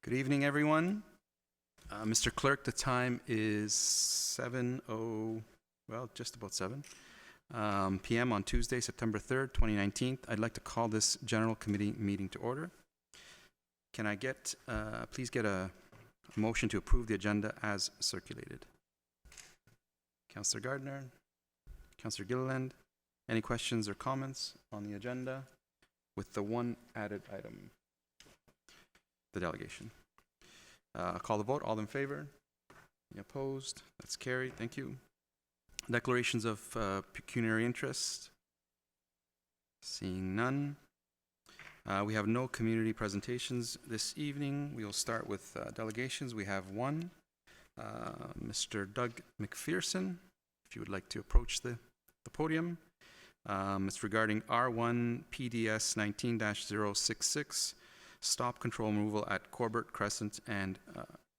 Good evening, everyone. Mr. Clerk, the time is just about 7 p.m. on Tuesday, September 3rd, 2019. I'd like to call this General Committee meeting to order. Can I please get a motion to approve the agenda as circulated? Councillor Gardner, Councillor Gilliland, any questions or comments on the agenda with the one added item? The delegation. Call the vote. All in favor? Any opposed? That's carried. Thank you. Declarations of pecuniary interest. Seeing none. We have no community presentations this evening. We will start with delegations. We have one. Mr. Doug McPherson, if you would like to approach the podium. It's regarding R1 PDS 19-066. Stop control removal at Corbett Crescent and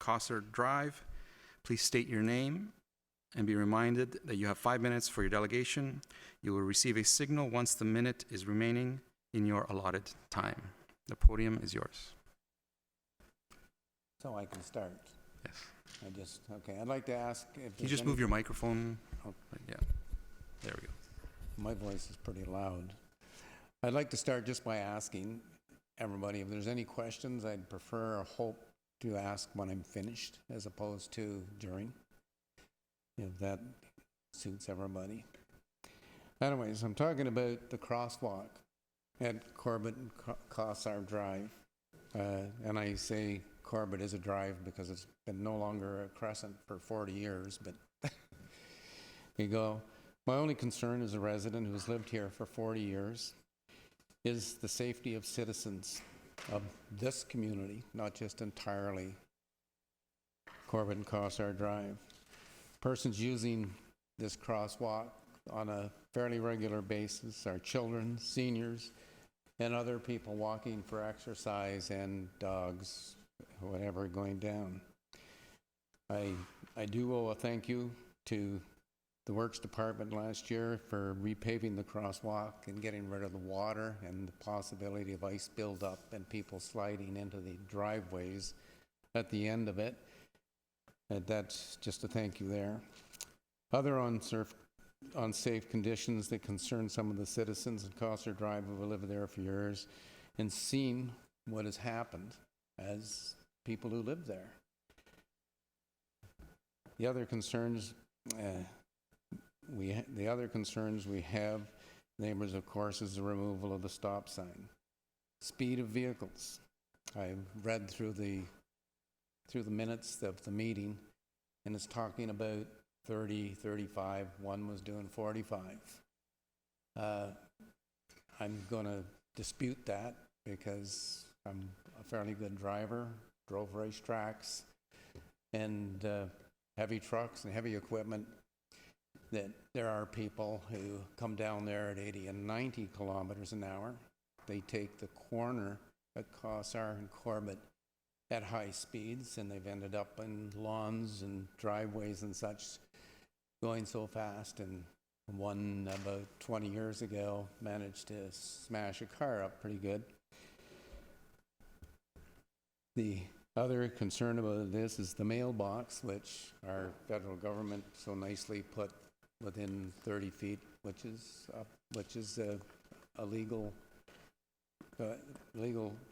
Cossard Drive. Please state your name and be reminded that you have 5 minutes for your delegation. You will receive a signal once the minute is remaining in your allotted time. The podium is yours. So I can start. Yes. Okay, I'd like to ask if Can you just move your microphone? Oh. Yeah. There we go. My voice is pretty loud. I'd like to start just by asking everybody if there's any questions. I'd prefer or hope to ask when I'm finished as opposed to during, if that suits everybody. Anyways, I'm talking about the crosswalk at Corbett and Cossard Drive. And I say Corbett is a drive because it's been no longer a crescent for 40 years, but you go. My only concern as a resident who's lived here for 40 years is the safety of citizens of this community, not just entirely Corbett and Cossard Drive. Persons using this crosswalk on a fairly regular basis are children, seniors, and other people walking for exercise and dogs, whatever, going down. I do owe a thank you to the Works Department last year for repaving the crosswalk and getting rid of the water and the possibility of ice buildup and people sliding into the driveways at the end of it. And that's just a thank you there. Other unsafe conditions that concern some of the citizens in Cossard Drive who have lived there for years and seen what has happened as people who live there. The other concerns we have, neighbors, of course, is the removal of the stop sign. Speed of vehicles. I read through the minutes of the meeting, and it's talking about 30, 35. One was doing 45. I'm going to dispute that because I'm a fairly good driver, drove racetracks, and heavy trucks and heavy equipment, that there are people who come down there at 80 and 90 kilometers an hour. They take the corner at Cossard and Corbett at high speeds, and they've ended up in lawns and driveways and such going so fast. And one about 20 years ago managed to smash a car up pretty good. The other concern about this is the mailbox, which our federal government so nicely put within 30 feet, which is a legal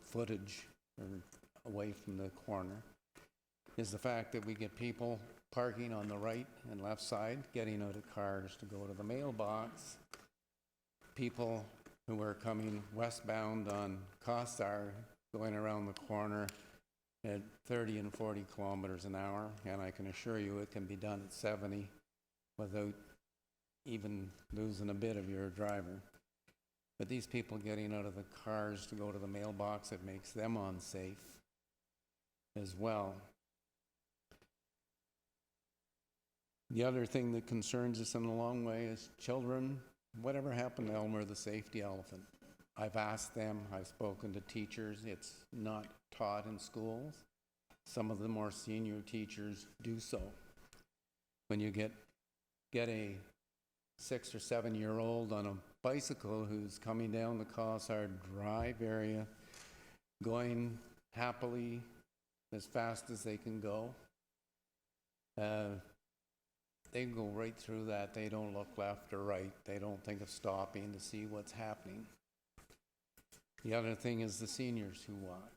footage away from the corner, is the fact that we get people parking on the right and left side, getting out of cars to go to the mailbox. People who are coming westbound on Cossard going around the corner at 30 and 40 kilometers an hour, and I can assure you it can be done at 70 without even losing a bit of your driver. But these people getting out of the cars to go to the mailbox, it makes them unsafe as well. The other thing that concerns us in a long way is children. Whatever happened to Elmer the safety elephant? I've asked them, I've spoken to teachers. It's not taught in schools. Some of the more senior teachers do so. When you get a 6 or 7 year old on a bicycle who's coming down the Cossard Drive area, going happily as fast as they can go. They can go right through that. They don't look left or right. They don't think of stopping to see what's happening. The other thing is the seniors who walk.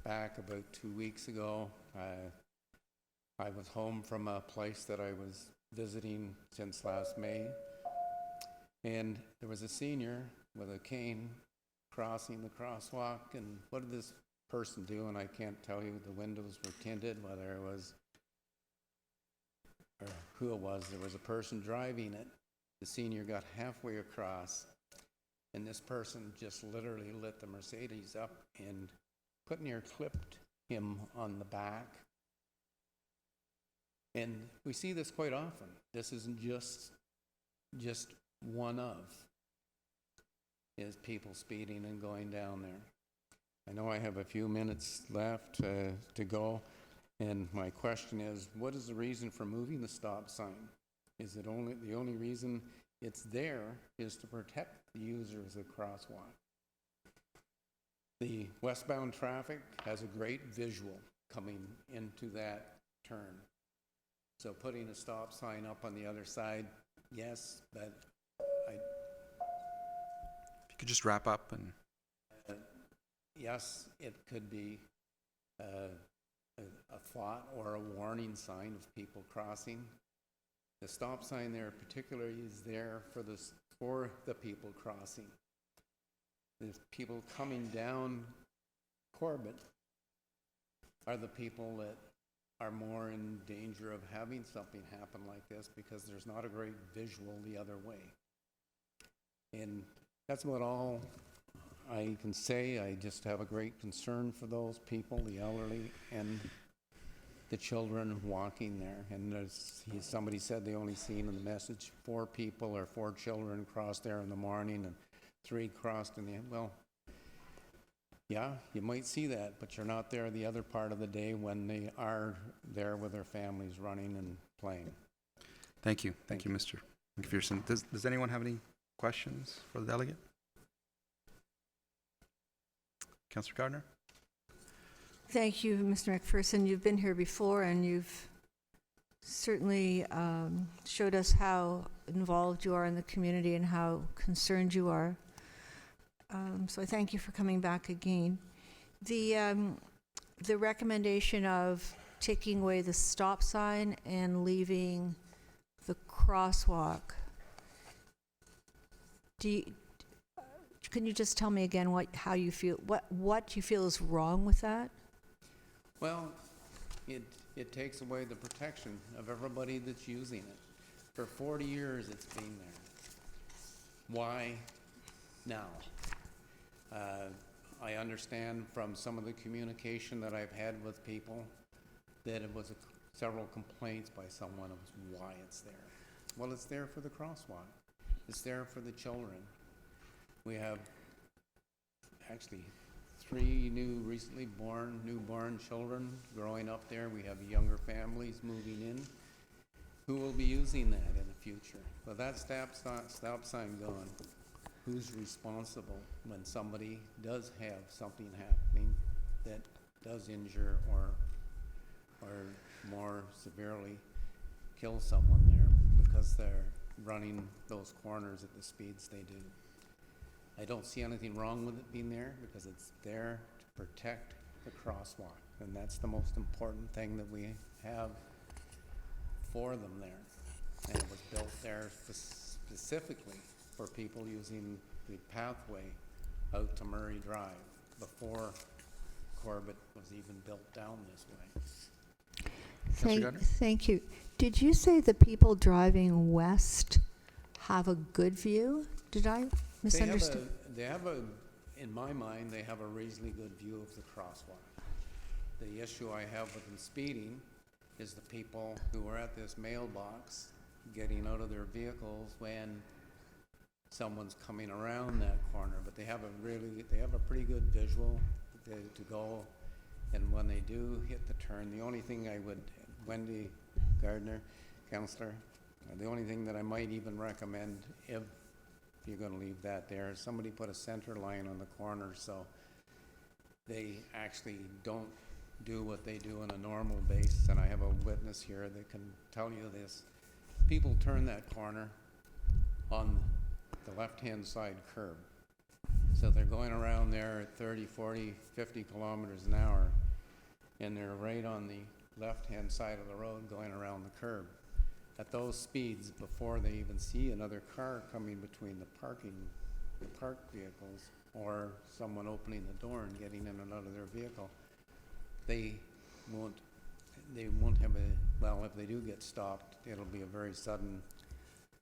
Back about 2 weeks ago, I was home from a place that I was visiting since last May, and there was a senior with a cane crossing the crosswalk, and what did this person do? And I can't tell you, the windows were tinted, whether it was or who it was. There was a person driving it. The senior got halfway across, and this person just literally lit the Mercedes up and put near clipped him on the back. And we see this quite often. This isn't just one of is people speeding and going down there. I know I have a few minutes left to go. And my question is, what is the reason for moving the stop sign? Is it the only reason it's there is to protect the users of the crosswalk? The westbound traffic has a great visual coming into that turn. So putting a stop sign up on the other side, yes, but If you could just wrap up and... yes, it could be a thought or a warning sign of people crossing. The stop sign there particularly is there for the people crossing. The people coming down Corbett are the people that are more in danger of having something happen like this because there's not a great visual the other way. And that's about all I can say. I just have a great concern for those people, the elderly and the children walking there. And as somebody said, they only seen in the message 4 people or 4 children crossed there in the morning and 3 crossed in the end. Well, yeah, you might see that, but you're not there the other part of the day when they are there with their families running and playing. Thank you. Thank you, Mr. McPherson. Does anyone have any questions for the delegate? Councillor Gardner? Thank you, Mr. McPherson. You've been here before, and you've certainly showed us how involved you are in the community and how concerned you are. So I thank you for coming back again. The recommendation of taking away the stop sign and leaving the crosswalk, can you just tell me again how you feel, what you feel is wrong with that? Well, it takes away the protection of everybody that's using it. For 40 years it's been there. Why now? I understand from some of the communication that I've had with people that it was several complaints by someone of why it's there. Well, it's there for the crosswalk. It's there for the children. We have actually 3 newborn children growing up there. We have younger families moving in who will be using that in the future. But that stop sign gone, who's responsible when somebody does have something happening that does injure or more severely kill someone there because they're running those corners at the speeds they do? I don't see anything wrong with it being there because it's there to protect the crosswalk, and that's the most important thing that we have for them there. And it was built there specifically for people using the pathway out to Murray Drive before Corbett was even built down this way. Councillor Gardner? Thank you. Did you say the people driving west have a good view? Did I misunderstand? In my mind, they have a reasonably good view of the crosswalk. The issue I have with them speeding is the people who are at this mailbox getting out of their vehicles when someone's coming around that corner. But they have a pretty good visual to go, and when they do hit the turn, the only thing Wendy Gardner, Councillor, the only thing that I might even recommend, if you're going to leave that there, is somebody put a center line on the corner so they actually don't do what they do on a normal basis, and I have a witness here that can tell you this. People turn that corner on the left-hand side curb. So they're going around there at 30, 40, 50 kilometers an hour, and they're right on the left-hand side of the road going around the curb. At those speeds, before they even see another car coming between the parked vehicles, or someone opening the door and getting in and out of their vehicle, they won't have well, if they do get stopped, it'll be a very sudden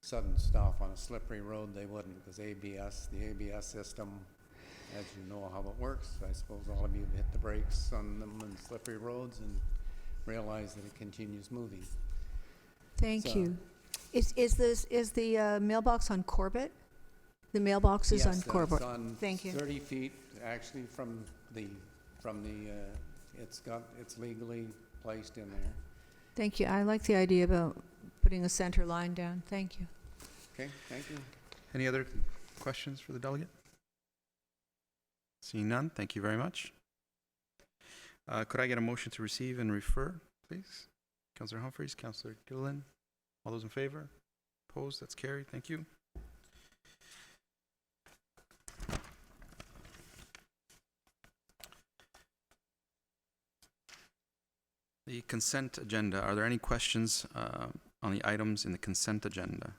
stop. On a slippery road, they wouldn't, because the ABS system, as you know how it works, I suppose all of you have hit the brakes on them on slippery roads and realize that it continues moving. Thank So- you. Is the mailbox on Corbett? The mailbox is on Corbett. Yes, it's on Thank you. 30 feet, actually, from the, it's legally placed in there. Thank you. I like the idea about putting a center line down. Thank you. Okay, thank you. Any other questions for the delegate? Seeing none, thank you very much. Could I get a motion to receive and refer, please? Councillor Humphreys, Councillor Gilliland, all those in favor? Opposed? That's carried. Thank you. The consent agenda. Are there any questions on the items in the consent agenda?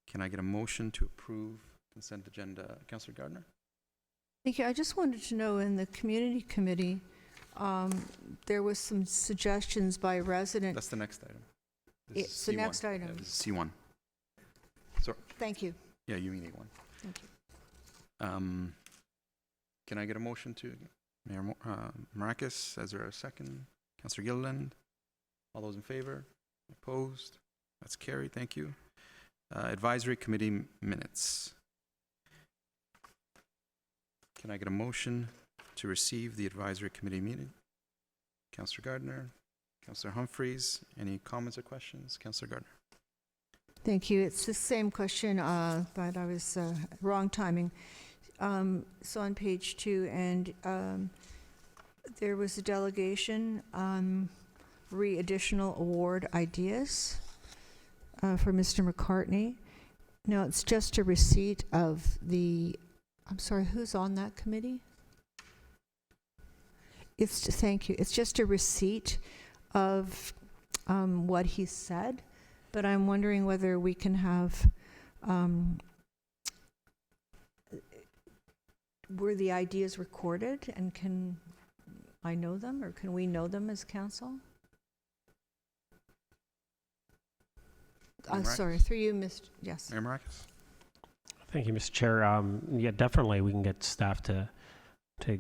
Can I get a motion to approve consent agenda? Councillor Gardner? Thank you. I just wanted to know, in the community committee, there was some suggestions by residents. That's the next item. This is It's the C1. next Yeah, item. this is C1. Thank you. Yeah, you mean A1. Thank you. Can I get a motion to Mayor Maracus? Is there a second? Councillor Gilliland? All those in favor? Opposed? That's carried. Thank you. Advisory committee minutes. Can I get a motion to receive the advisory committee meeting? Councillor Gardner? Councillor Humphreys? Any comments or questions? Councillor Gardner? Thank you. It's the same question, but I was wrong timing. So on page 2, and there was a delegation on additional award ideas for Mr. McCartney. Now, it's just a receipt of the, I'm sorry, who's on that committee? Thank you. It's just a receipt of what he said, but I'm wondering whether we can have, were the ideas recorded, and can I know them, or can we know them as council? Mayor Maracus? Sorry, through you, Mr. Yes. Mayor Maracus? Thank you, Mr. Chair. Yeah, definitely, we can get staff to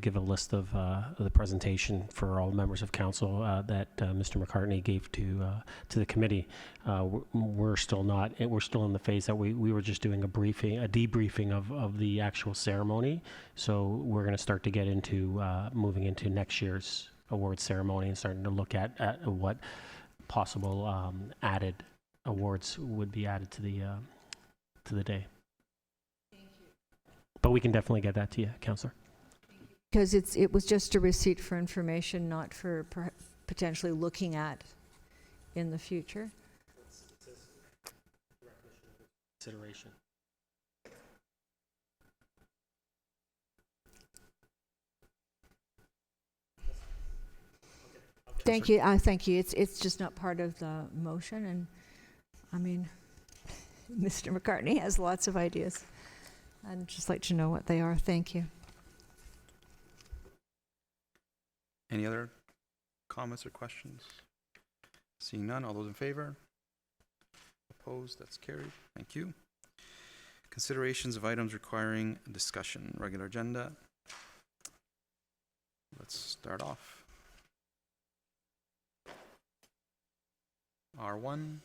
give a list of the presentation for all members of council that Mr. McCartney gave to the committee. We're still in the phase that we were just doing a debriefing of the actual ceremony. So we're going to start to get into moving into next year's award ceremony and starting to look at what possible added awards would be added to the day. Thank you. But we can definitely get that to you, Councillor. Because it was just a receipt for information, not for potentially looking at in the future. Consideration. Thank you. Thank you. It's just not part of the motion, and I mean, Mr. McCartney has lots of ideas. I'd just like to know what they are. Thank you. Any other comments or questions? Seeing none, all those in favor? Opposed? That's carried. Thank you. Considerations of items requiring discussion. Regular agenda. Let's start off. R1.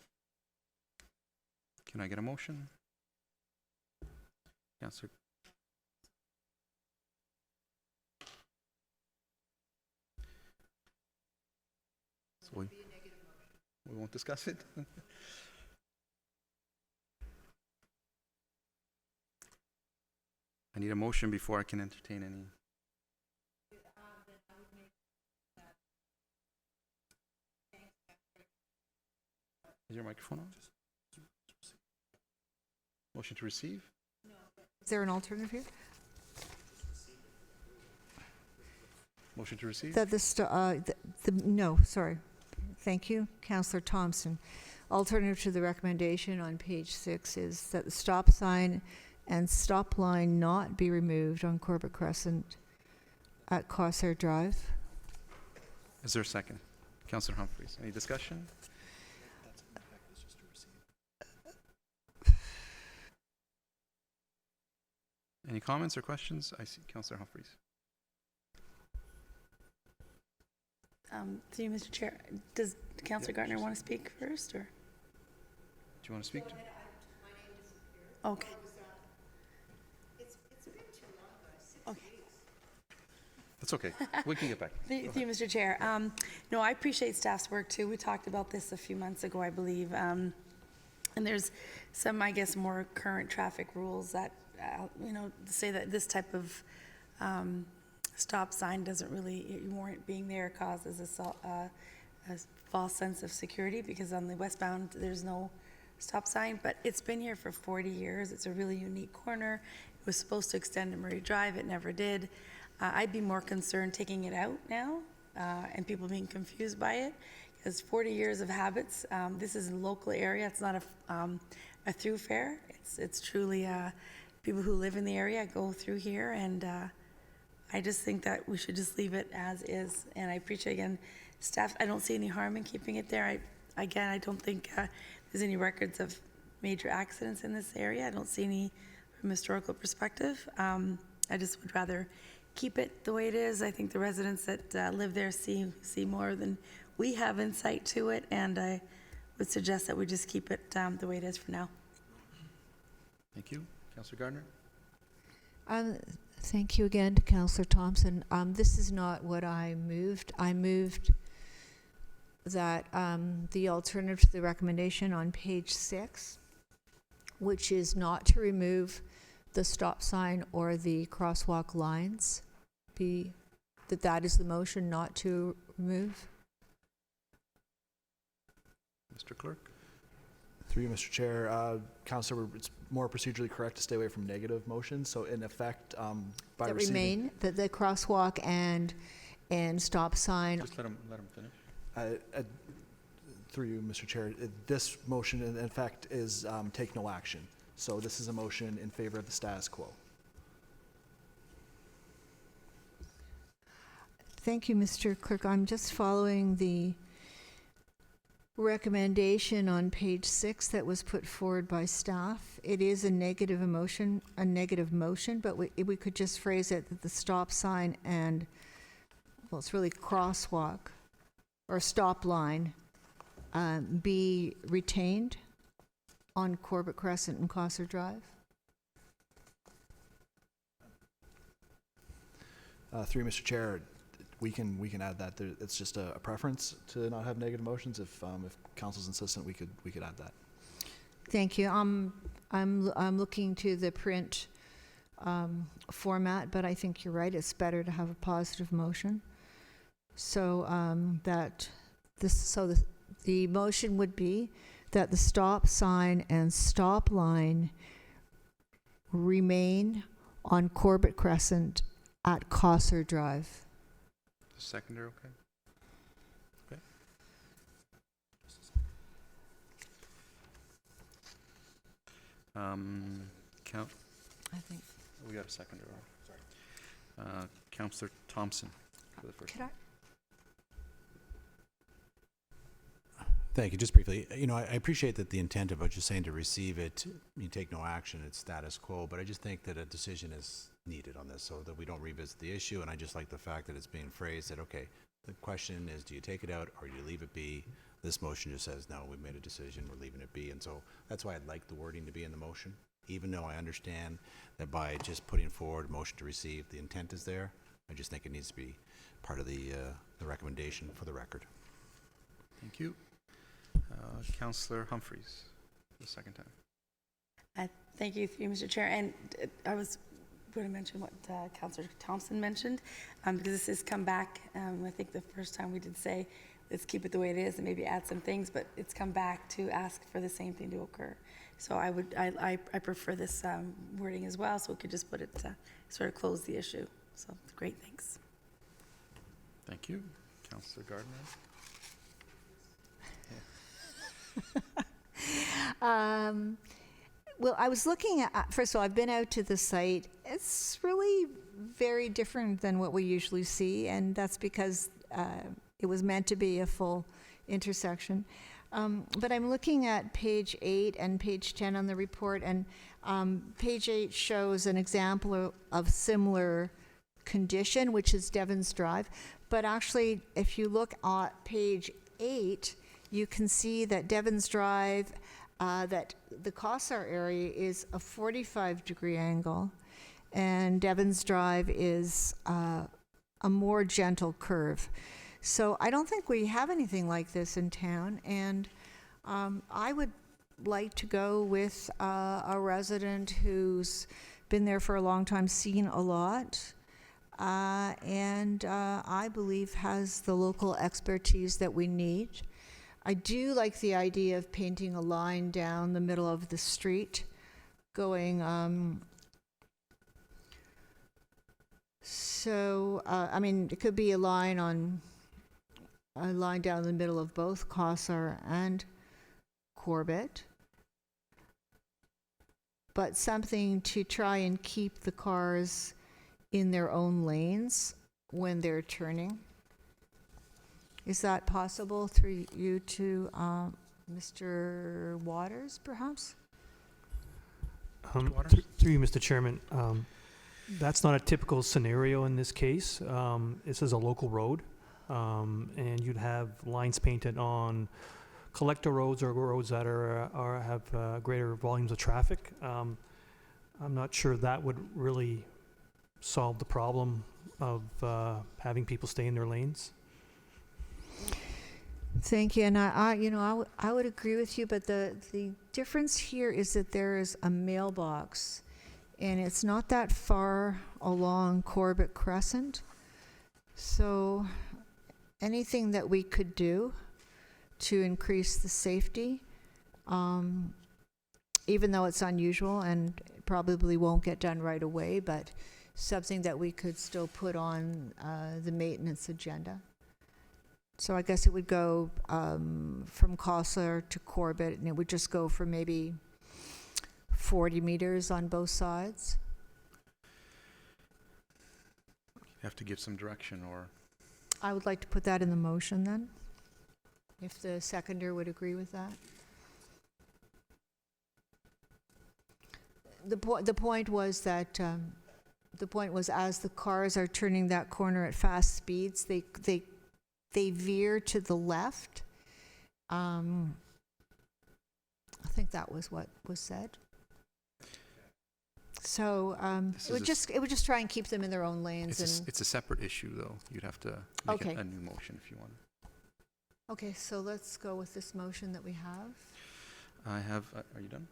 Can I get a motion? Councillor. So we won't discuss it? I need a motion before I can entertain any. Is your microphone on? Motion to receive? Is there an alternative here? Motion to receive? That no, sorry. Thank you, Councillor Thompson. Alternative to the recommendation on page 6 is that the stop sign and stop line not be removed on Corbett Crescent at Corsair Drive. Is there a second? Councillor Humphreys, any discussion? Any comments or questions? I see Councillor Humphreys. Through you, Mr. Chair, does Councillor Gardner want to speak first, or? Do you want to speak to? Okay. Okay. That's okay. We can get back. Through you, Mr. Chair. No, I appreciate staff's work too. We talked about this a few months ago, I believe. And there's some, I guess, more current traffic rules that, say that this type of stop sign doesn't really warrant being there, causes a false sense of security, because on the westbound, there's no stop sign, but it's been here for 40 years. It's a really unique corner. It was supposed to extend to Murray Drive. It never did. I'd be more concerned taking it out now and people being confused by it, because 40 years of habits. This is a local area. It's not a thoroughfare. It's truly people who live in the area go through here, and I just think that we should just leave it as is. And I appreciate, again, staff. I don't see any harm in keeping it there. I don't think there's any records of major accidents in this area. I don't see any from a historical perspective. I just would rather keep it the way it is. I think the residents that live there see more than we have insight to it, and I would suggest that we just keep it the way it is for now. Thank you. Councillor Gardner? Thank you again to Councillor Thompson. This is not what I moved. I moved that the alternative to the recommendation on page 6, which is not to remove the stop sign or the crosswalk lines, that is the motion, not to remove. Mr. Clerk? Through you, Mr. Chair, Councillor, it's more procedurally correct to stay away from negative motions. So in effect, by That receiving... remain, that the crosswalk and stop sign. Just let him finish. Through you, Mr. Chair, this motion in fact is take no action. So this is a motion in favor of the status quo. Thank you, Mr. Clerk. I'm just following the recommendation on page 6 that was put forward by staff. It is a negative motion, but we could just phrase it that the stop sign and, well, it's really crosswalk or stop line be retained on Corbett Crescent and Corsair Drive. Through you, Mr. Chair, we can add that. It's just a preference to not have negative motions. If council's insistent, we could add that. Thank you. I'm looking to the print format, but I think you're right. It's better to have a positive motion. So the motion would be that the stop sign and stop line remain on Corbett Crescent at Corsair Drive. The seconder, okay? Okay. Count. I think. We got a seconder. Sorry. Councillor Thompson for the first. Could I? Thank you. Just briefly, I appreciate that the intent about just saying to receive it, you take no action, it's status quo, but I just think that a decision is needed on this so that we don't revisit the issue, and I just like the fact that it's being phrased that, okay, the question is, do you take it out or do you leave it be? This motion just says, no, we've made a decision, we're leaving it be, and so that's why I'd like the wording to be in the motion, even though I understand that by just putting forward a motion to receive, the intent is there. I just think it needs to be part of the recommendation for the record. Thank you. Councillor Humphreys, the second time. Thank you, Mr. Chair. And I was going to mention what Councillor Thompson mentioned, because this has come back. I think the first time we did say let's keep it the way it is and maybe add some things, but it's come back to ask for the same thing to occur. So I prefer this wording as well, so we could just put it to sort of close the issue. So, great, thanks. Thank you. Councillor Gardner? Well, I was looking at, first of all, I've been out to the site. It's really very different than what we usually see, and that's because it was meant to be a full intersection. But I'm looking at page 8 and page 10 on the report, and page 8 shows an example of similar condition, which is Devon's Drive. But actually, if you look at page 8, you can see that Devon's Drive, that the Cossar area is a 45-degree angle, and Devon's Drive is a more gentle curve. So I don't think we have anything like this in town, and I would like to go with a resident who's been there for a long time, seen a lot, and I believe has the local expertise that we need. I do like the idea of painting a line down the middle of the street, going, I mean, it could be a line down the middle of both Cossar and Corbett, but something to try and keep the cars in their own lanes when they're turning. Is that possible through you to Mr. Waters, perhaps? Waters? Through you, Mr. Chairman, that's not a typical scenario in this case. This is a local road, and you'd have lines painted on collector roads or roads that have greater volumes of traffic. I'm not sure that would really solve the problem of having people stay in their lanes. Thank you, and I would agree with you, but the difference here is that there is a mailbox, and it's not that far along Corbett Crescent. So anything that we could do to increase the safety, even though it's unusual and probably won't get done right away, but something that we could still put on the maintenance agenda. So I guess it would go from Cossar to Corbett, and it would just go for maybe 40 meters on both sides. You have to give some direction, or I would like to put that in the motion then, if the seconder would agree with that. The point was that as the cars are turning that corner at fast speeds, they veer to the left. I think that was what was said. So This it would just try and keep them in their own lanes. it's a separate issue, though. You'd have to make Okay. a new motion if you want. Okay, so let's go with this motion that we have, I have, are you done?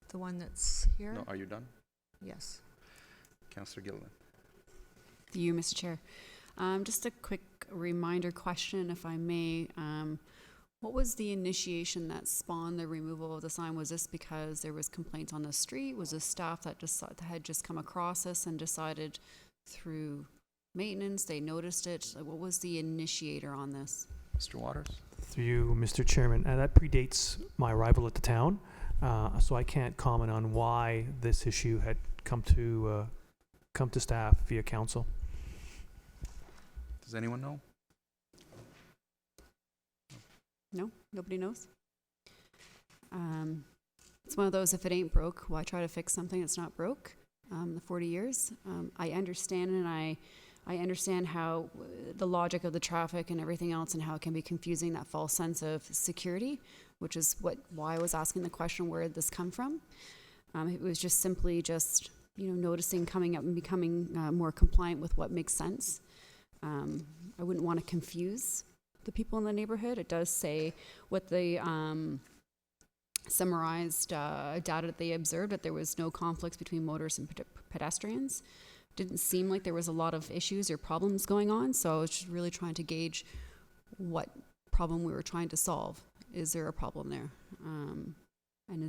the one that's here. No, are you done? Yes. Councillor Gilliland. To you, Mr. Chair. Just a quick reminder question, if I may. What was the initiation that spawned the removal of the sign? Was this because there was complaints on the street? Was this staff that had just come across this and decided through maintenance, they noticed it? Like, what was the initiator on this? Mr. Waters? Through you, Mr. Chairman, that predates my arrival at the town, so I can't comment on why this issue had come to staff via council. Does anyone know? No? Nobody knows? It's one of those, if it ain't broke, why try to fix something that's not broke? The 40 years. I understand, and I understand how the logic of the traffic and everything else and how it can be confusing, that false sense of security, which is why I was asking the question, where did this come from? It was just simply noticing, coming up and becoming more compliant with what makes sense. I wouldn't want to confuse the people in the neighborhood. It does say what the summarized data that they observed, that there was no conflicts between motorists and pedestrians. Didn't seem like there was a lot of issues or problems going on, so I was just really trying to gauge what problem we were trying to solve. Is there a problem there?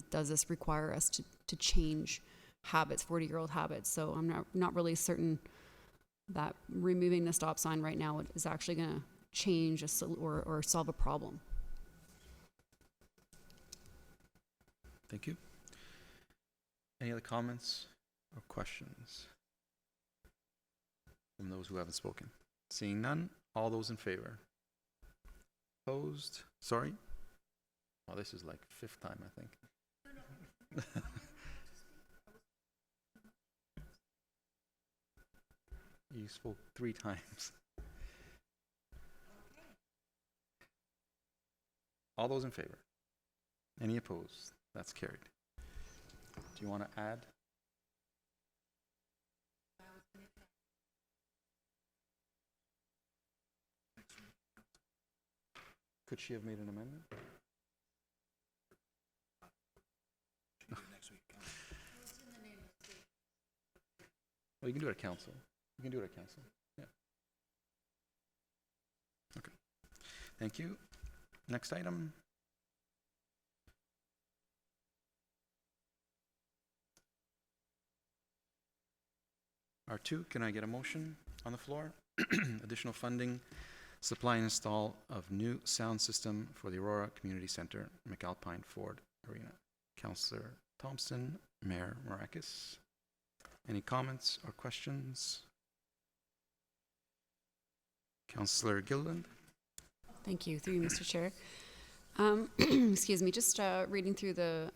Does this require us to change habits, 40-year-old habits? So I'm not really certain that removing the stop sign right now is actually going to change or solve a problem. Thank you. Any other comments or questions from those who haven't spoken? Seeing none, all those in favor? Opposed? Sorry? Oh, this is like fifth time, I think. You spoke 3 times. All those in favor? Any opposed? That's carried. Do you want to add? Could she have made an amendment? Well, you can do it at council. You can do it at council. Yeah. Okay. Thank you. Next item. R2, can I get a motion on the floor? Additional funding, supply and install of new sound system for the Aurora Community Center, McAlpine Ford Arena. Councillor Thompson, Mayor Marakis. Any comments or questions? Councillor Gilliland? Thank you, through you, Mr. Chair. Excuse me, just reading through the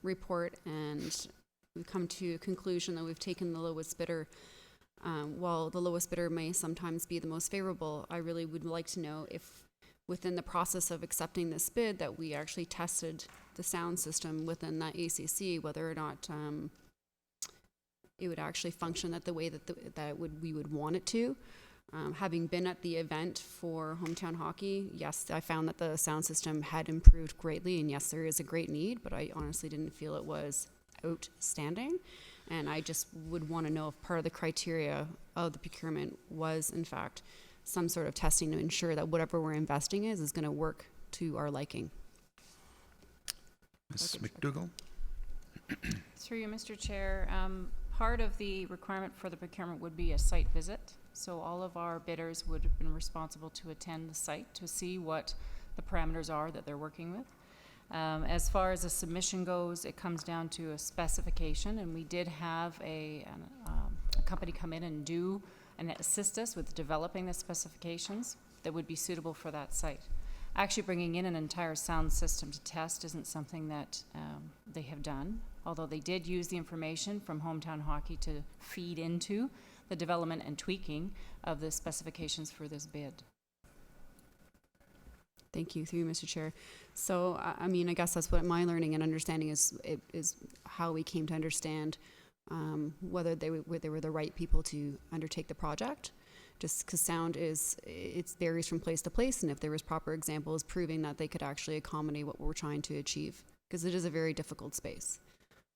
report, and we've come to a conclusion that we've taken the lowest bidder. While the lowest bidder may sometimes be the most favorable, I really would like to know if within the process of accepting this bid that we actually tested the sound system within that ACC, whether or not it would actually function that the way that we would want it to. Having been at the event for Hometown Hockey, yes, I found that the sound system had improved greatly, and yes, there is a great need, but I honestly didn't feel it was outstanding. And I just would want to know if part of the criteria of the procurement was, in fact, some sort of testing to ensure that whatever we're investing is going to work to our liking. Ms. McDougall? Through you, Mr. Chair, part of the requirement for the procurement would be a site visit. So all of our bidders would have been responsible to attend the site to see what the parameters are that they're working with. As far as a submission goes, it comes down to a specification, and we did have a company come in and assist us with developing the specifications that would be suitable for that site. Actually bringing in an entire sound system to test isn't something that they have done, although they did use the information from Hometown Hockey to feed into the development and tweaking of the specifications for this bid. Thank you, through you, Mr. Chair. So, I mean, I guess that's what my learning and understanding is how we came to understand whether they were the right people to undertake the project. Just because sound it varies from place to place, and if there was proper examples proving that they could actually accommodate what we're trying to achieve, because it is a very difficult space.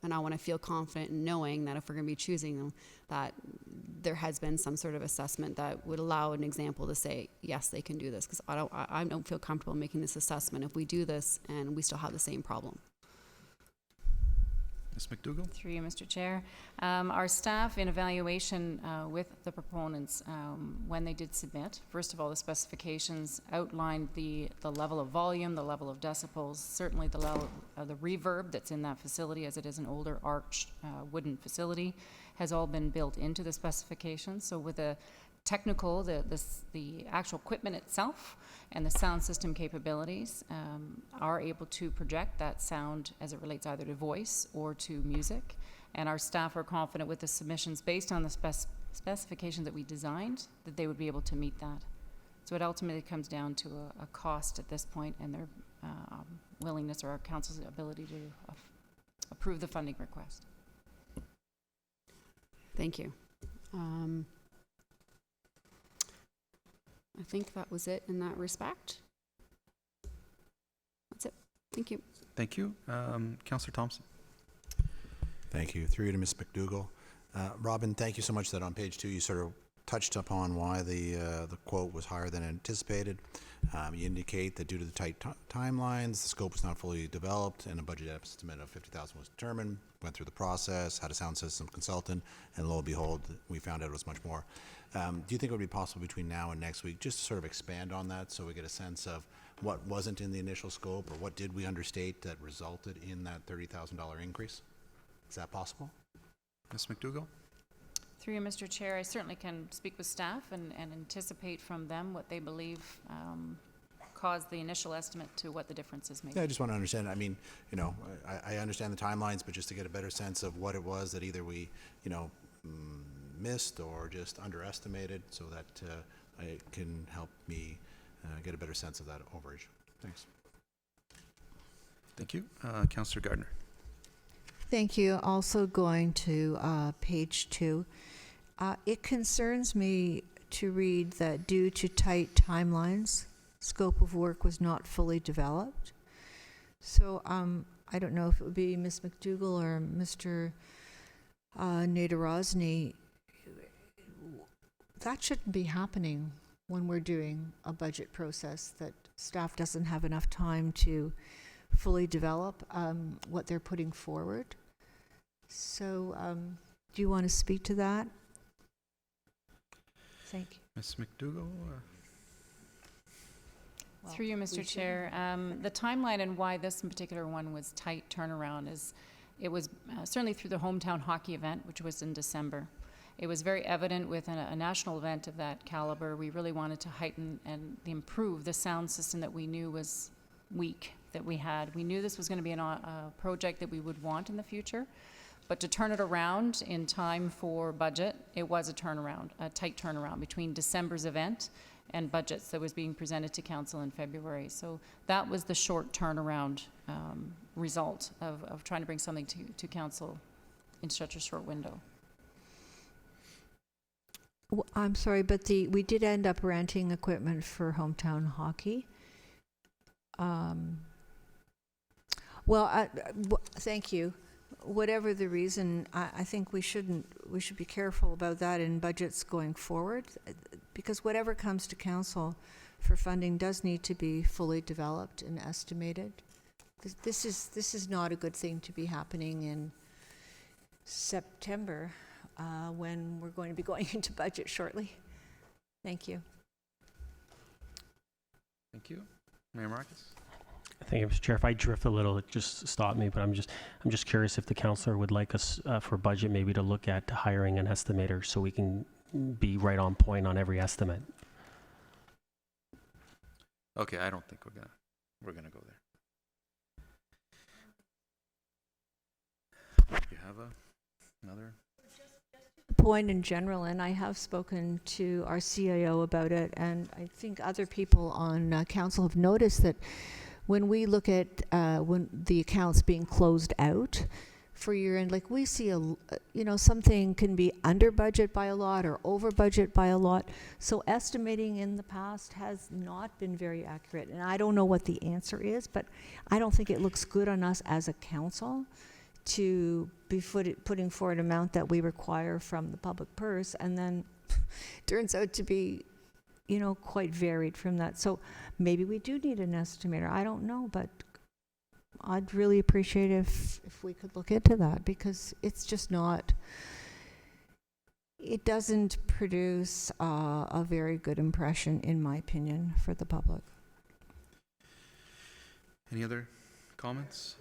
And I want to feel confident in knowing that if we're going to be choosing them, that there has been some sort of assessment that would allow an example to say, yes, they can do this. Because I don't feel comfortable making this assessment if we do this and we still have the same problem. Ms. McDougall? Through you, Mr. Chair. Our staff in evaluation with the proponents, when they did submit, first of all, the specifications outlined the level of volume, the level of decibels, certainly the level of the reverb that's in that facility, as it is an older arched wooden facility, has all been built into the specifications. So with the technical, the actual equipment itself and the sound system capabilities are able to project that sound as it relates either to voice or to music. And our staff are confident with the submissions based on the specifications that we designed that they would be able to meet that. So it ultimately comes down to a cost at this point and their willingness or our council's ability to approve the funding request. Thank you. I think that was it in that respect. That's it. Thank you. Thank you. Councillor Thompson? Thank you. Through you to Ms. McDougall. Robin, thank you so much that on page 2 you sort of touched upon why the quote was higher than anticipated. You indicate that due to the tight timelines, the scope was not fully developed, and a budget estimate of $50,000 was determined. Went through the process, had a sound system consultant, and lo and behold, we found out it was much more. Do you think it would be possible between now and next week just to sort of expand on that so we get a sense of what wasn't in the initial scope, or what did we understate that resulted in that $30,000 increase? Is that possible? Ms. McDougall? Through you, Mr. Chair, I certainly can speak with staff and anticipate from them what they believe caused the initial estimate to what the differences may be. Yeah, I just want to understand. I mean, you know, I understand the timelines, but just to get a better sense of what it was that either we, you know, missed or just underestimated, so that it can help me get a better sense of that overage. Thanks. Thank you. Councillor Gardner. Thank you. Also going to page 2. It concerns me to read that due to tight timelines, scope of work was not fully developed. So I don't know if it would be Ms. McDougall or Mr. Naderozny. That shouldn't be happening when we're doing a budget process, that staff doesn't have enough time to fully develop what they're putting forward. So do you want to speak to that? Thank you. Ms. McDougall? Through you, Mr. Chair, the timeline and why this in particular one was tight turnaround is, it was certainly through the hometown hockey event, which was in December. It was very evident with a national event of that caliber. We really wanted to heighten and improve the sound system that we knew was weak, that we had. We knew this was going to be a project that we would want in the future, but to turn it around in time for budget, it was a turnaround, a tight turnaround between December's event and budgets that was being presented to council in February. So that was the short turnaround result of trying to bring something to council in such a short window. I'm sorry, but we did end up renting equipment for hometown hockey. Thank you. Whatever the reason, I think we should be careful about that in budgets going forward, because whatever comes to council for funding does need to be fully developed and estimated. This is not a good thing to be happening in September, when we're going to be going into budget shortly. Thank you. Thank you. Mayor Marcus? Thank you, Mr. Chair. If I drift a little, it just stop me, but I'm just curious if the councillor would like us for budget maybe to look at hiring an estimator so we can be right on point on every estimate. Okay, I don't think we're gonna go there. You have another? Point in general, and I have spoken to our CIO about it, and I think other people on council have noticed that when we look at when the accounts being closed out for year end, like we see something can be under budget by a lot or over budget by a lot. So estimating in the past has not been very accurate, and I don't know what the answer is, but I don't think it looks good on us as a council to be putting forward an amount that we require from the public purse, and then turns out to be, quite varied from that. So maybe we do need an estimator. I don't know, but I'd really appreciate if we could look into that, because it's just not, it doesn't produce a very good impression, in my opinion, for the public. Any other comments?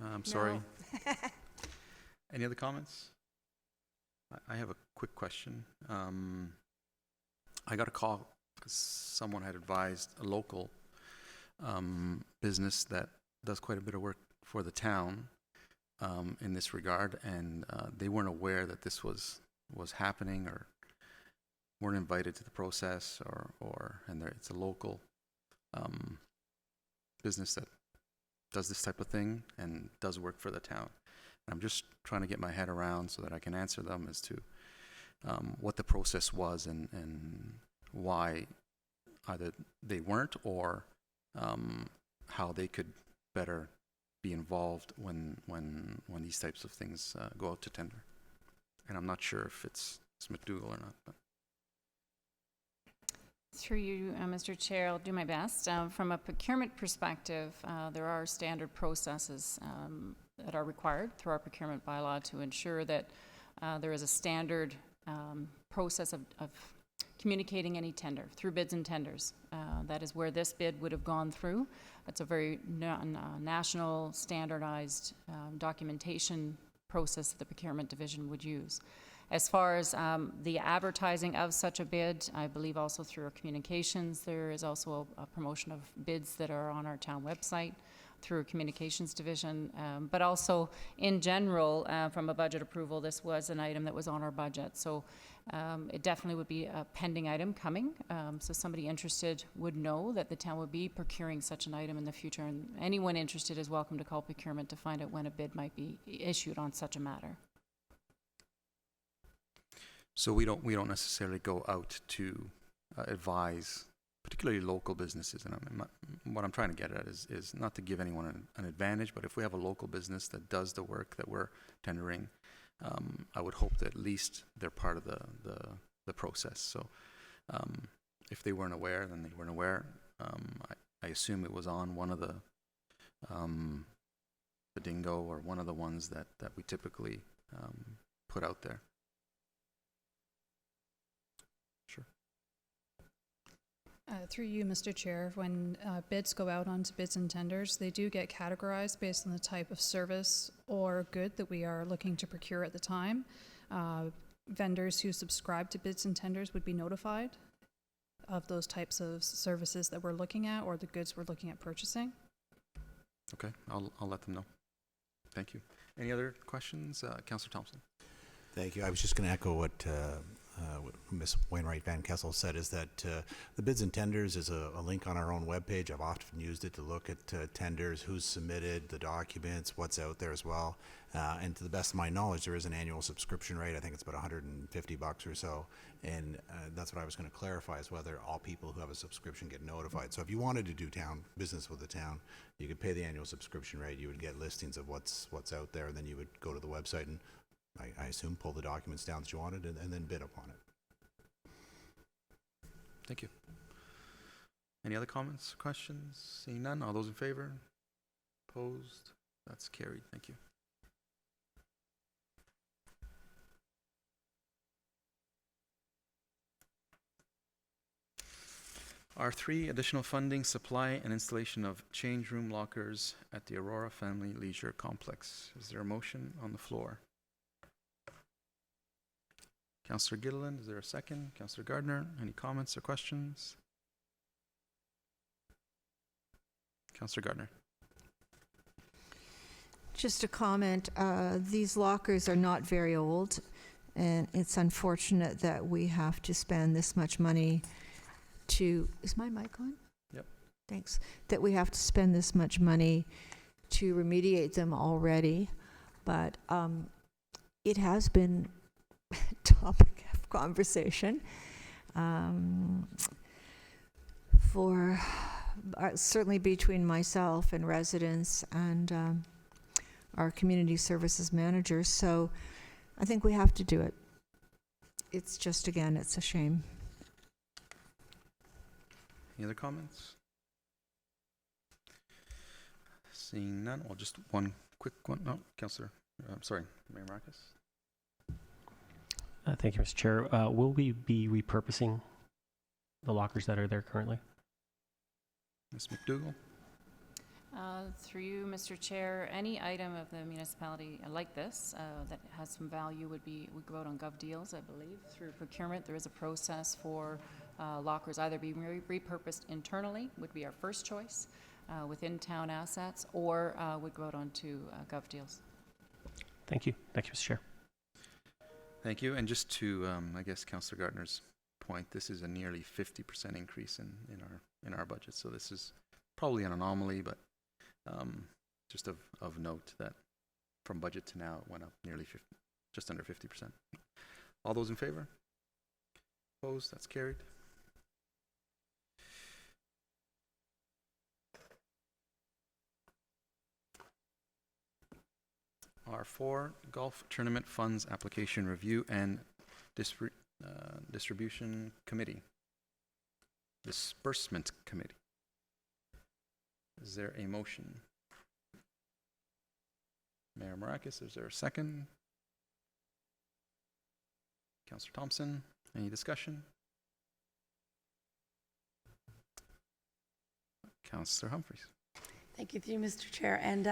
I'm sorry. No. Any other comments? I have a quick question. I got a call because someone had advised a local business that does quite a bit of work for the town in this regard, and they weren't aware that this was happening, or weren't invited to the process, and it's a local business that does this type of thing and does work for the town. And I'm just trying to get my head around so that I can answer them as to what the process was and why either they weren't, or how they could better be involved when these types of things go out to tender. And I'm not sure if it's McDougall or not. But Through you, Mr. Chair, I'll do my best. From a procurement perspective, there are standard processes that are required through our procurement bylaw to ensure that there is a standard process of communicating any tender through bids and tenders. That is where this bid would have gone through. It's a very national standardized documentation process that the procurement division would use. As far as the advertising of such a bid, I believe also through our communications, there is also a promotion of bids that are on our town website through our communications division. But also in general, from a budget approval, this was an item that was on our budget. So it definitely would be a pending item coming. So somebody interested would know that the town would be procuring such an item in the future. And anyone interested is welcome to call procurement to find out when a bid might be issued on such a matter. So we don't necessarily go out to advise, particularly local businesses. And what I'm trying to get at is not to give anyone an advantage, but if we have a local business that does the work that we're tendering, I would hope that at least they're part of the process. So if they weren't aware, then they weren't aware. I assume it was on one of the Dingo or one of the ones that we typically put out there. Sure. Through you, Mr. Chair, when bids go out onto bids and tenders, they do get categorized based on the type of service or good that we are looking to procure at the time. Vendors who subscribe to bids and tenders would be notified of those types of services that we're looking at or the goods we're looking at purchasing. Okay, I'll let them know. Thank you. Any other questions? Councillor Thompson. Thank you. I was just going to echo what Ms. Wainwright Van Kessel said, is that the bids and tenders is a link on our own webpage. I've often used it to look at tenders, who's submitted, the documents, what's out there as well. And to the best of my knowledge, there is an annual subscription rate. I think it's about $150 or so. And that's what I was going to clarify, is whether all people who have a subscription get notified. So if you wanted to do business with the town, you could pay the annual subscription rate. You would get listings of what's out there, and then you would go to the website and I assume pull the documents down that you wanted and then bid upon it. Thank you. Any other comments, questions? Seeing none, all those in favor? Opposed? That's carried. Thank you. R3, additional funding, supply and installation of change room lockers at the Aurora Family Leisure Complex. Is there a motion on the floor? Councillor Gilliland, is there a second? Councillor Gardner, any comments or questions? Councillor Gardner. Just a comment, these lockers are not very old, and it's unfortunate that we have to spend this much money to, is my mic on? Yep. Thanks. That we have to spend this much money to remediate them already, but it has been topic of conversation for certainly between myself and residents and our community services managers. So I think we have to do it. It's just, again, it's a shame. Any other comments? Seeing none, well, just one quick one. No, Councillor, I'm sorry, Mayor Marcus. Thank you, Mr. Chair. Will we be repurposing the lockers that are there currently? Ms. McDougall? Through you, Mr. Chair, any item of the municipality like this that has some value would go out on Gov Deals, I believe. Through procurement, there is a process for lockers either being repurposed internally, would be our first choice, within town assets, or would go out onto Gov Deals. Thank you. Thank you, Mr. Chair. Thank you. And just to, I guess, Councillor Gardner's point, this is a nearly 50% increase in our budget. So this is probably an anomaly, but just of note that from budget to now it went up nearly just under 50%. All those in favor? Opposed? That's carried. R4, Golf Tournament Funds Application Review and Distribution Committee. Disbursement Committee. Is there a motion? Mayor Marakis, is there a second? Councillor Thompson, any discussion? Councillor Humphries. Thank you, through you, Mr. Chair. And,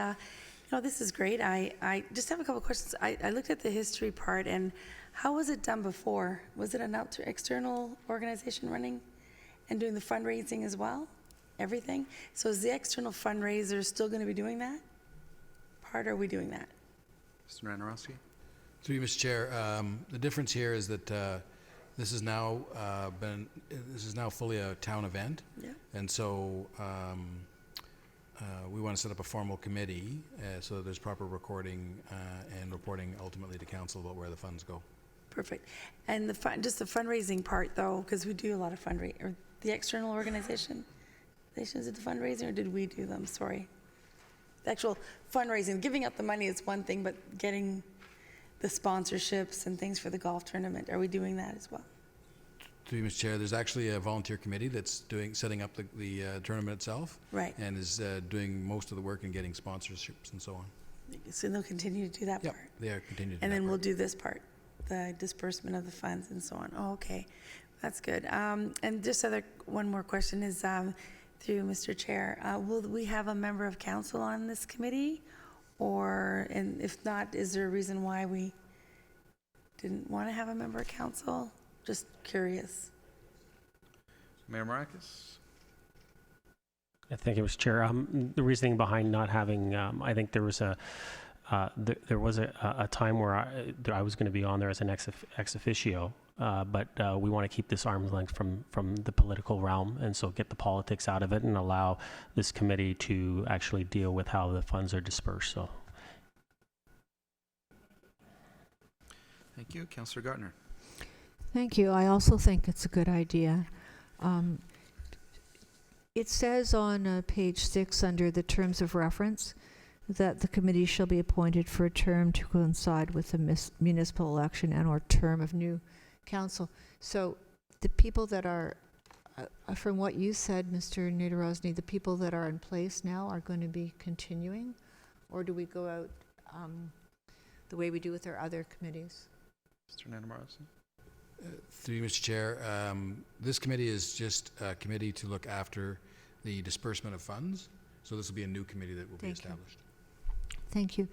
this is great. I just have a couple questions. I looked at the history part, and how was it done before? Was it an external organization running and doing the fundraising as well? Everything? So is the external fundraiser still going to be doing that part, or are we doing that? Mr. Nanarowski. Through you, Mr. Chair, the difference here is that this is now fully a town event. Yeah. And so we want to set up a formal committee so that there's proper recording and reporting ultimately to council about where the funds go. Perfect. And just the fundraising part, though, because we do a lot of fundraising. Or the external organization, did the fundraising, or did we do them? Sorry. The actual fundraising, giving out the money is one thing, but getting the sponsorships and things for the golf tournament, are we doing that as well? Through you, Mr. Chair, there's actually a volunteer committee that's setting up the tournament itself. Right. And is doing most of the work and getting sponsorships and so on. So they'll continue to do that Yep, part? they are continuing to do And that then we'll part. do this part, the disbursement of the funds and so on. Oh, okay. That's good. And just one more question is, through Mr. Chair, will we have a member of council on this committee? And if not, is there a reason why we didn't want to have a member of council? Just curious. Mayor Marakis. Thank you, Mr. Chair. The reasoning behind not having, I think there was a time where I was going to be on there as an ex officio, but we want to keep this arm's length from the political realm, and so get the politics out of it and allow this committee to actually deal with how the funds are dispersed. So, Thank you. Councillor Gartner. Thank you. I also think it's a good idea. It says on page 6 under the terms of reference that the committee shall be appointed for a term to coincide with the municipal election and or term of new council. So the people that are, from what you said, Mr. Nadarozny, the people that are in place now are going to be continuing? Or do we go out the way we do with our other committees? Mr. Nanarowski. Through you, Mr. Chair, this committee is just a committee to look after the disbursement of funds. So this will be a new committee that will be established. Thank you.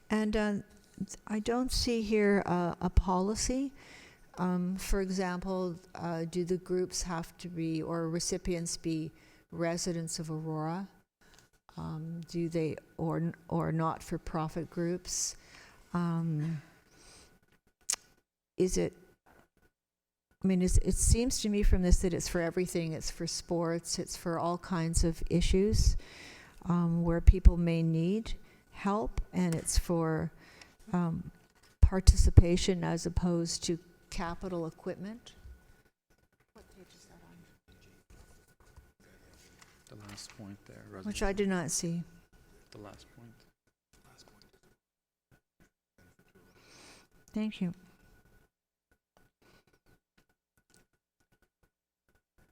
And I don't see here a policy. For example, do the groups have to be, or recipients be residents of Aurora? Do they, or not-for-profit groups? Is it, I mean, it seems to me from this that it's for everything. It's for sports. It's for all kinds of issues where people may need help, and it's for participation as opposed to capital equipment. What page is that on? The last point there. Which I did not see. The last point. Thank you.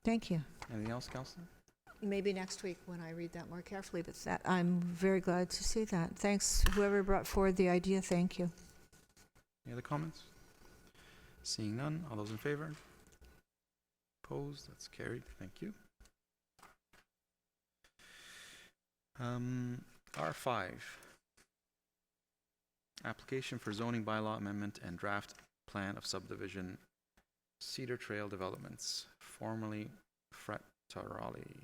Thank you. Anything else, Councillor? Maybe next week when I read that more carefully, but that, I'm very glad to see that. Thanks, whoever brought forward the idea, thank you. Any other comments? Seeing none, all those in favor? Opposed? That's carried. Thank you. R5. Application for zoning bylaw amendment and draft plan of subdivision Cedar Trail Developments, formerly Frattaroli,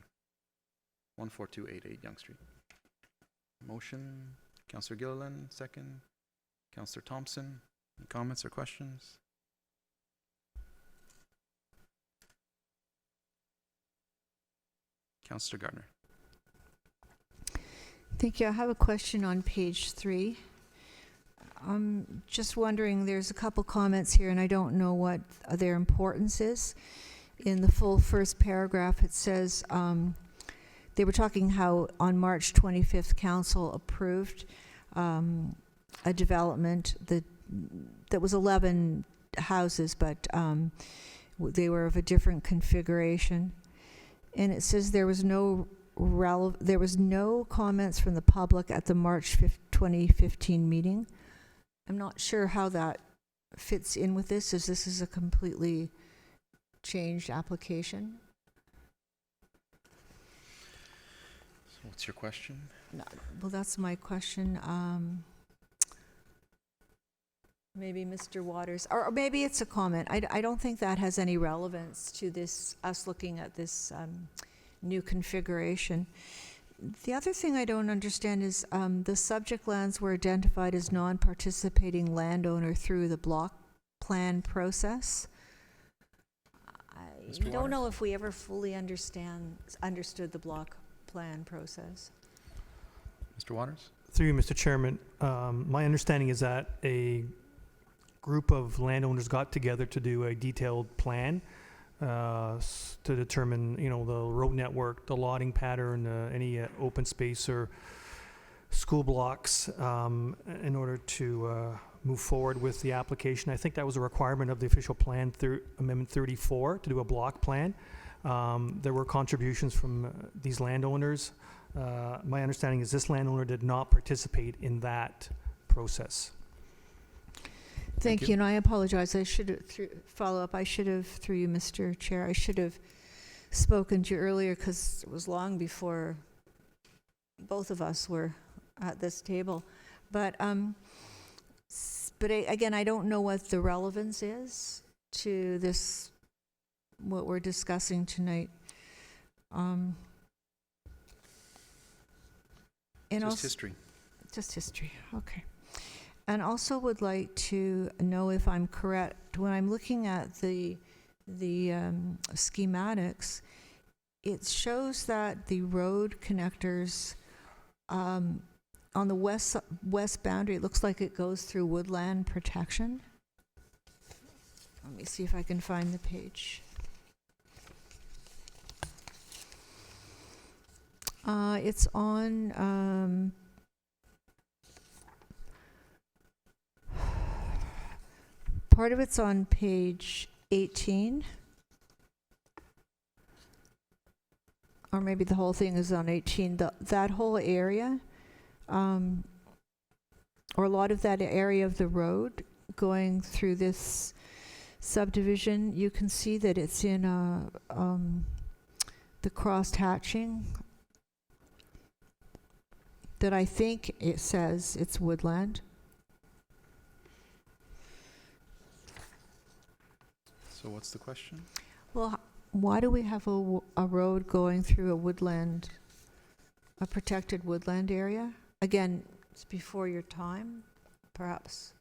14288 Yonge Street. Motion, Councillor Gilliland, second. Councillor Thompson, any comments or questions? Councillor Gardner. Thank you. I have a question on page 3. I'm just wondering, there's a couple comments here, and I don't know what their importance is. In the full first paragraph, it says, they were talking how on March 25th, council approved a development that was 11 houses, but they were of a different configuration. And it says there was no comments from the public at the March 2015 meeting. I'm not sure how that fits in with this, as this is a completely changed application. So what's your question? No, well, that's my question. Maybe Mr. Waters, or maybe it's a comment. I don't think that has any relevance to this, us looking at this new configuration. The other thing I don't understand is the subject lands were identified as non-participating landowner through the block plan process. Mr. I don't know Waters? if we ever fully understood the block plan process. Mr. Waters? Through you, Mr. Chairman, my understanding is that a group of landowners got together to do a detailed plan to determine, the road network, the lotting pattern, any open space or school blocks in order to move forward with the application. I think that was a requirement of the official plan Amendment 34 to do a block plan. There were contributions from these landowners. My understanding is this landowner did not participate in that process. Thank you, and I apologize. I should have, follow up, I should have, through you, Mr. Chair, I should have spoken to you earlier because it was long before both of us were at this table. But again, I don't know what the relevance is to this, what we're discussing tonight. And Just also, history. just history, okay. And also would like to know if I'm correct, when I'm looking at the schematics, it shows that the road connectors on the west boundary, it looks like it goes through woodland protection. Let me see if I can find the page. It's on part of it's on page 18, or maybe the whole thing is on 18. That whole area, or a lot of that area of the road going through this subdivision, you can see that it's in the crossed hatching that I think it says it's woodland. So what's the question? Well, why do we have a road going through a woodland, a protected woodland area? Again, it's before your time, perhaps.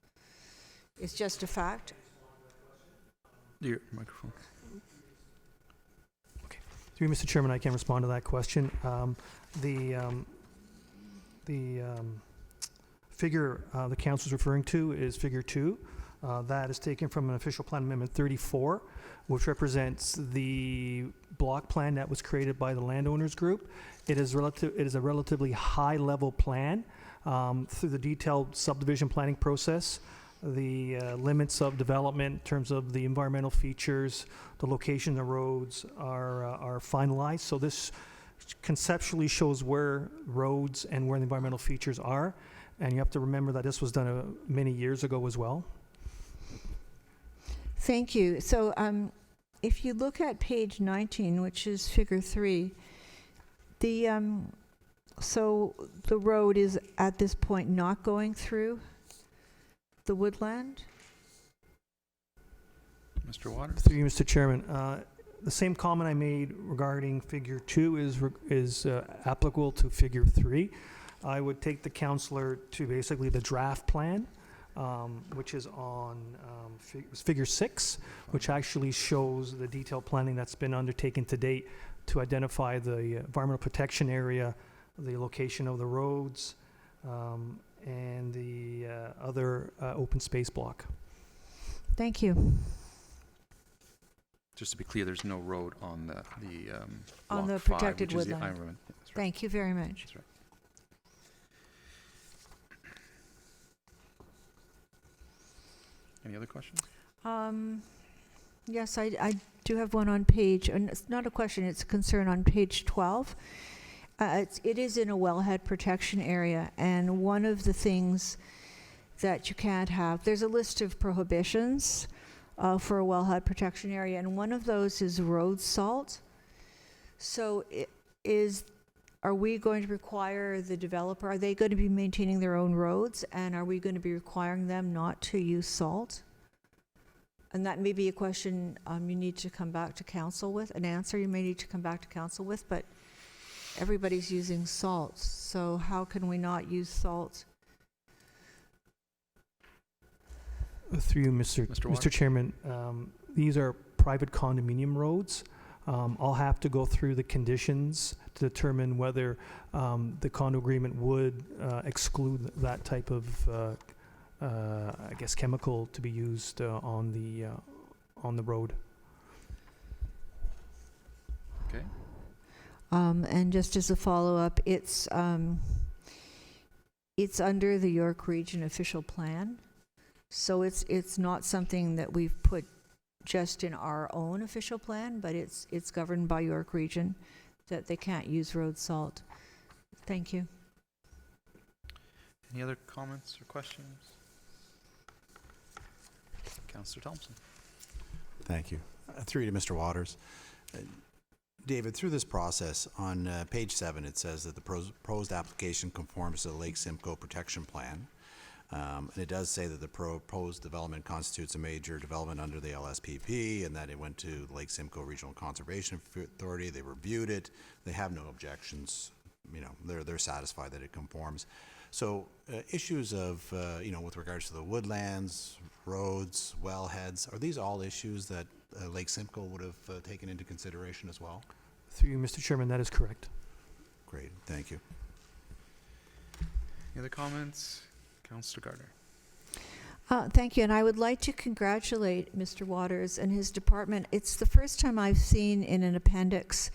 It's just a fact. Your microphone. Through you, Mr. Chairman, I can respond to that question. The figure the council is referring to is figure 2. That is taken from an official plan amendment 34, which represents the block plan that was created by the landowners group. It is a relatively high level plan through the detailed subdivision planning process. The limits of development in terms of the environmental features, the location of the roads are finalized. So this conceptually shows where roads and where the environmental features are. And you have to remember that this was done many years ago as well. Thank you. So if you look at page 19, which is figure 3, so the road is at this point not going through the woodland? Mr. Waters? Through you, Mr. Chairman, the same comment I made regarding figure 2 is applicable to figure 3. I would take the councillor to basically the draft plan, which is on figure 6, which actually shows the detailed planning that's been undertaken to date to identify the environmental protection area, the location of the roads, and the other open space block. Thank you. Just to be clear, there's no road on the On block the 5, protected which is the woodland. Ironman. That's right. Thank you very much. That's right. Any other questions? Yes, I do have one on page, and it's not a question, it's a concern on page 12. It is in a wellhead protection area, and one of the things that you can't have, there's a list of prohibitions for a wellhead protection area, and one of those is road salt. So are we going to require the developer, are they going to be maintaining their own roads, and are we going to be requiring them not to use salt? And that may be a question you need to come back to council with, an answer you may need to come back to council with, but everybody's using salt, so how can we not use salt? Through you, Mr. Waters? Chairman, these are private condominium roads. I'll have to go through the conditions to determine whether the condo agreement would exclude that type of, I guess, chemical to be used on the road. Okay. And just as a follow-up, it's under the York Region official plan. So it's not something that we've put just in our own official plan, but it's governed by York Region, that they can't use road salt. Thank you. Any other comments or questions? Councillor Thompson. Thank you. Through you to Mr. Waters. David, through this process, on page 7, it says that the proposed application conforms to the Lake Simcoe Protection Plan. And it does say that the proposed development constitutes a major development under the LSPP, and that it went to Lake Simcoe Regional Conservation Authority. They reviewed it. They have no objections. You know, they're satisfied that it conforms. So issues of, with regards to the woodlands, roads, wellheads, are these all issues that Lake Simcoe would have taken into consideration as well? Through you, Mr. Chairman, that is correct. Great, thank you. Any other comments? Councillor Gardner. Thank you, and I would like to congratulate Mr. Waters and his department. It's the first time I've seen in an appendix.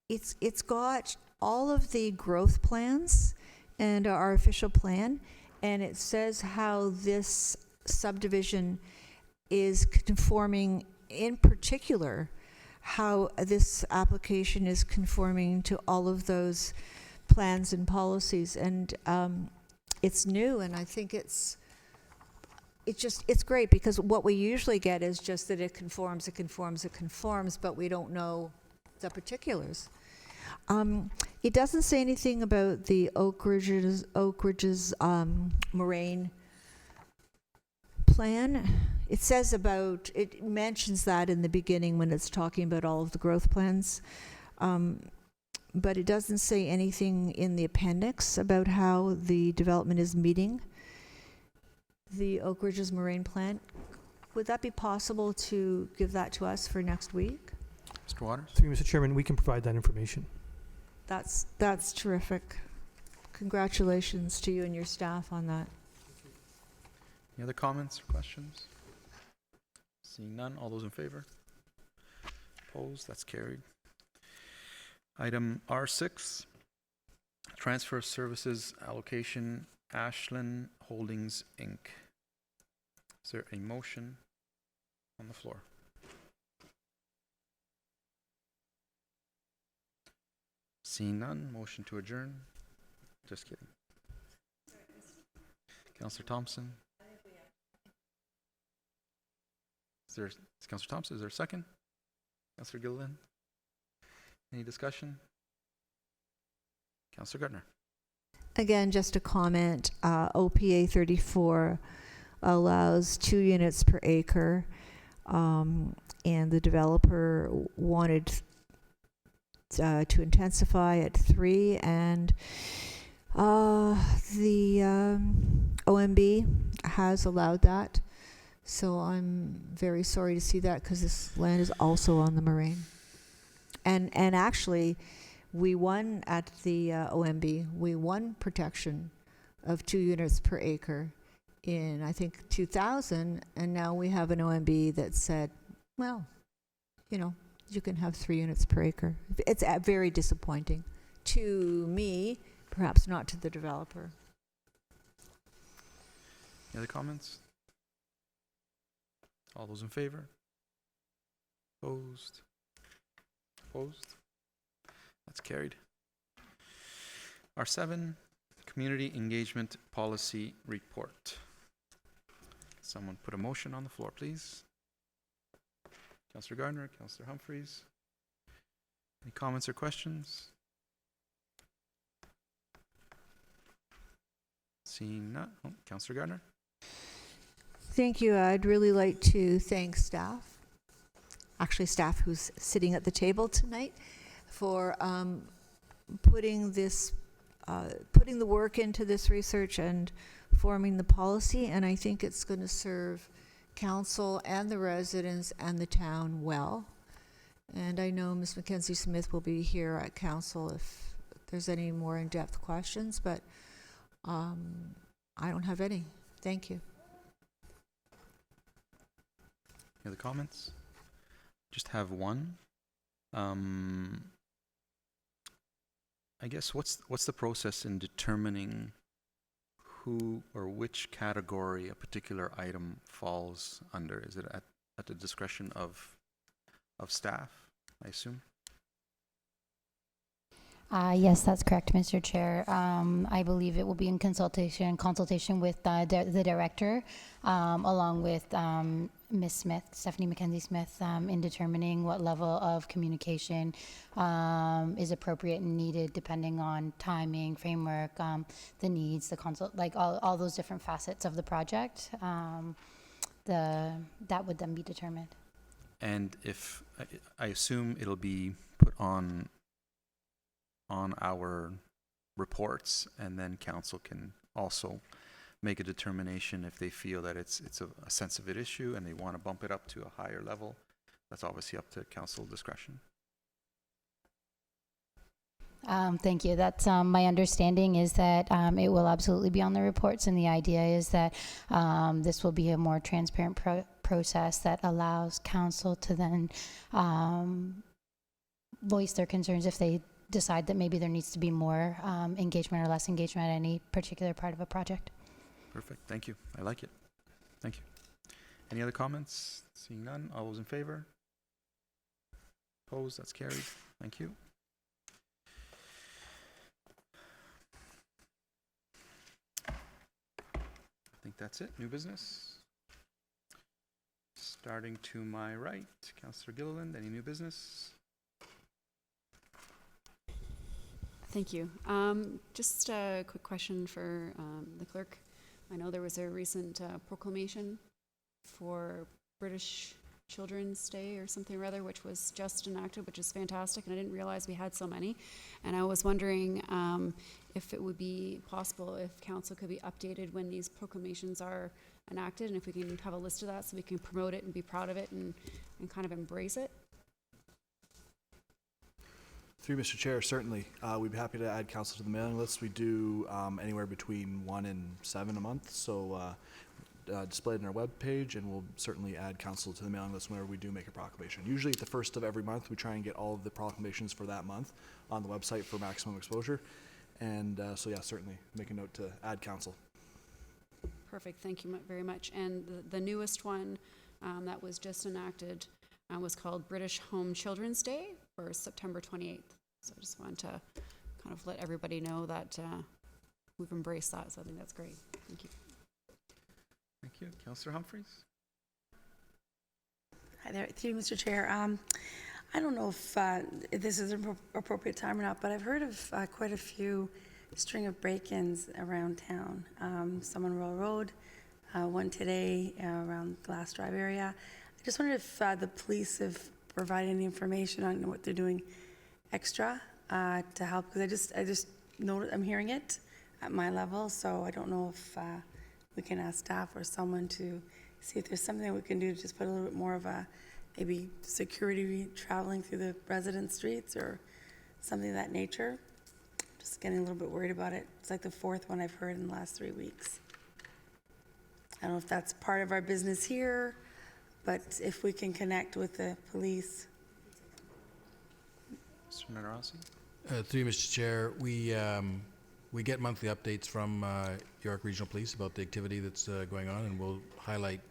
It's got all of the growth plans and our official plan, and it says how this subdivision is conforming, in particular, how this application is conforming to all of those plans and policies. And it's new, and I think it's great, because what we usually get is just that it conforms, but we don't know the particulars. It doesn't say anything about the Oak Ridge's moraine plan. It mentions that in the beginning when it's talking about all of the growth plans. But it doesn't say anything in the appendix about how the development is meeting the Oak Ridge's moraine plan. Would that be possible to give that to us for next week? Mr. Waters? Through you, Mr. Chairman, we can provide that information. That's terrific. Congratulations to you and your staff on that. Any other comments or questions? Seeing none, all those in favor? Opposed? That's carried. Item R6, Transfer of Services Allocation, Ashland Holdings, Inc. Is there a motion on the floor? Seeing none, motion to adjourn. Just kidding. Councillor Thompson? Councillor Thompson, is there a second? Councillor Gilliland? Any discussion? Councillor Gardner. Again, just a comment. OPA 34 allows 2 units per acre, and the developer wanted to intensify at 3, and the OMB has allowed that. So I'm very sorry to see that, because this land is also on the moraine. And actually, we won at the OMB. We won protection of 2 units per acre in, I think, 2000, and now we have an OMB that said, well, you can have 3 units per acre. It's very disappointing to me, perhaps not to the developer. Any other comments? All those in favor? Opposed? Opposed? That's carried. R7, Community Engagement Policy Report. Someone put a motion on the floor, please. Councillor Gardner, Councillor Humphreys. Any comments or questions? Seeing none. Oh, Councillor Gardner. Thank you. I'd really like to thank staff, actually staff who's sitting at the table tonight, for putting the work into this research and forming the policy. And I think it's going to serve council and the residents and the town well. And I know Ms. Mackenzie Smith will be here at council if there's any more in-depth questions, but I don't have any. Thank you. Any other comments? Just have one. I guess what's the process in determining who or which category a particular item falls under? Is it at the discretion of staff, I assume? Yes, that's correct, Mr. Chair. I believe it will be in consultation with the director, along with Ms. Smith, Stephanie Mackenzie Smith, in determining what level of communication is appropriate and needed, depending on timing, framework, the needs, like all those different facets of the project. That would then be determined. And if I assume it'll be put on our reports, and then council can also make a determination if they feel that it's a sensitive issue and they want to bump it up to a higher level. That's obviously up to council discretion. Thank you. That's my understanding is that it will absolutely be on the reports, and the idea is that this will be a more transparent process that allows council to then voice their concerns if they decide that maybe there needs to be more engagement or less engagement at any particular part of a project. Perfect. Thank you. I like it. Thank you. Any other comments? Seeing none. All those in favor? Opposed? That's carried. Thank you. I think that's it. New business. Starting to my right, Councillor Gilliland. Any new business? Thank you. Just a quick question for the clerk. I know there was a recent proclamation for British Children's Day or something or other, which was just enacted, which is fantastic, and I didn't realize we had so many. And I was wondering if it would be possible if council could be updated when these proclamations are enacted, and if we can have a list of that so we can promote it and be proud of it and kind of embrace it. Through Mr. Chair, certainly. We'd be happy to add council to the mailing list. We do anywhere between 1 and 7 a month, so displayed on our webpage, and we'll certainly add council to the mailing list whenever we do make a proclamation. Usually at the first of every month, we try and get all of the proclamations for that month on the website for maximum exposure. And so yeah, certainly make a note to add council. Perfect, thank you very much. And the newest one that was just enacted was called British Home Children's Day for September 28th. So I just wanted to kind of let everybody know that we've embraced that, so I think that's great. Thank you. Thank you. Councillor Humphreys? Hi there, through you, Mr. Chair. I don't know if this is an appropriate time or not, but I've heard of quite a few string of break-ins around town. Some on Royal Road, one today around Glass Drive area. I just wondered if the police have provided any information on what they're doing extra to help, because I just know I'm hearing it at my level, so I don't know if we can ask staff or someone to see if there's something we can do to just put a little bit more of a maybe security traveling through the resident streets or something of that nature. Just getting a little bit worried about it. It's like the fourth one I've heard in the last 3 weeks. I don't know if that's part of our business here, but if we can connect with the police. Mr. Menarossi? Through you, Mr. Chair, we get monthly updates from York Regional Police about the activity that's going on, and we'll highlight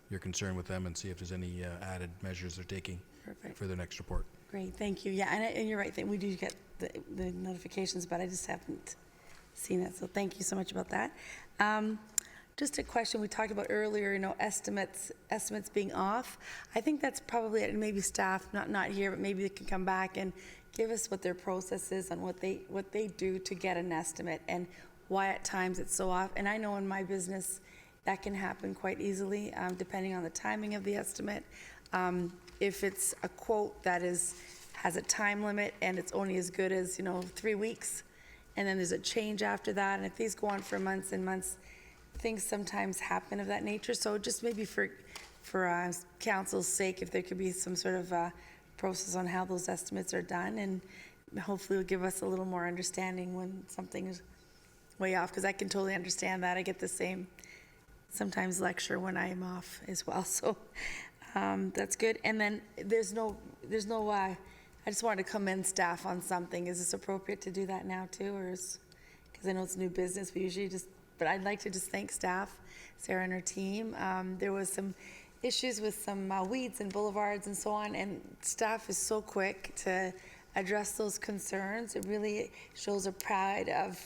your concern with them and see if there's any added measures they're taking Perfect. for their next report. Great, thank you. Yeah, and you're right, we do get the notifications, but I just haven't seen it, so thank you so much about that. Just a question we talked about earlier, estimates being off. I think that's probably, and maybe staff, not here, but maybe they can come back and give us what their process is on what they do to get an estimate and why at times it's so off. And I know in my business, that can happen quite easily, depending on the timing of the estimate. If it's a quote that has a time limit and it's only as good as 3 weeks, and then there's a change after that, and if these go on for months and months, things sometimes happen of that nature. So just maybe for council's sake, if there could be some sort of process on how those estimates are done, and hopefully will give us a little more understanding when something is way off, because I can totally understand that. I get the same sometimes lecture when I am off as well. So that's good. And then there's no I just wanted to commend staff on something. Is this appropriate to do that now too, or because I know it's new business, we usually but I'd like to just thank staff, Sarah and her team. There was some issues with some weeds and boulevards and so on, and staff is so quick to address those concerns. It really shows a pride of